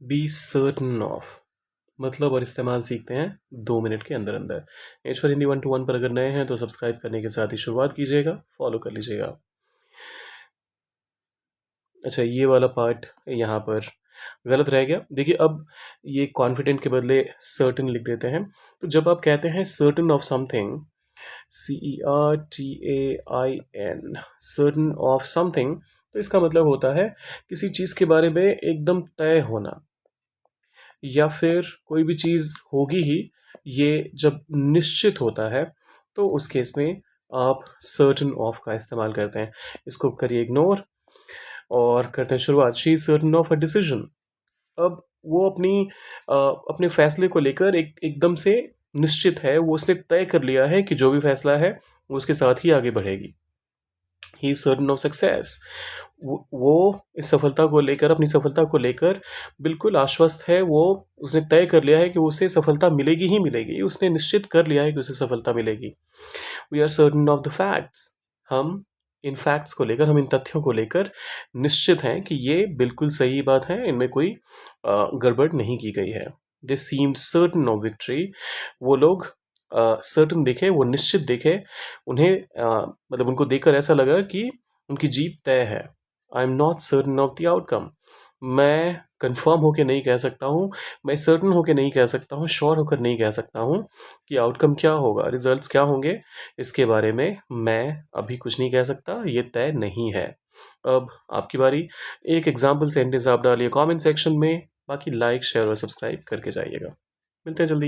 Be certain of मतलब और इस्तेमाल सीखते हैं 2 मिनट के अंदर अंदर। एच फॉर हिंदी 1 to 1 पर अगर नए हैं तो सब्सक्राइब करने के साथ ही शुरुआत कीजिएगा, फॉलो कर लीजिएगा। अच्छा, ये वाला पार्ट यहाँ पर गलत रह गया। देखिए, अब ये कॉन्फिडेंट के बदले सर्टन लिख देते हैं। तो जब आप कहते हैं certain of something, CERTAIN, certain of something, तो इसका मतलब होता है किसी चीज़ के बारे में एकदम तय होना, या फिर कोई भी चीज़ होगी ही, ये जब निश्चित होता है तो उस केस में आप सर्टन ऑफ का इस्तेमाल करते हैं। इसको करिए इग्नोर और करते हैं शुरुआत। She is certain of a decision. अब वो अपने फैसले को लेकर एकदम से निश्चित है, वो उसने तय कर लिया है कि जो भी फैसला है वो उसके साथ ही आगे बढ़ेगी। He is certain of success. वो इस सफलता को लेकर, अपनी सफलता को लेकर बिल्कुल आश्वस्त है। वो उसने तय कर लिया है कि उसे सफलता मिलेगी ही मिलेगी। उसने निश्चित कर लिया है कि उसे सफलता मिलेगी। We are certain of the facts. हम इन फैक्ट्स को लेकर, हम इन तथ्यों को लेकर निश्चित हैं कि ये बिल्कुल सही बात है, इनमें कोई गड़बड़ नहीं की गई है। दे सीम सर्टन ऑफ विक्ट्री। वो लोग सर्टन दिखे, वो निश्चित दिखे। उन्हें मतलब उनको देखकर ऐसा लगा कि उनकी जीत तय है। I am not certain of the outcome. मैं कंफर्म होकर नहीं कह सकता हूँ, मैं सर्टन होकर नहीं कह सकता हूँ, श्योर होकर नहीं कह सकता हूँ कि आउटकम क्या होगा, रिजल्ट्स क्या होंगे। इसके बारे में मैं अभी कुछ नहीं कह सकता, ये तय नहीं है। अब आपकी बारी। एक एग्जाम्पल सेंटेंस आप डालिए कमेंट सेक्शन में, बाकी लाइक शेयर और सब्सक्राइब करके जाइएगा। मिलते हैं जल्दी।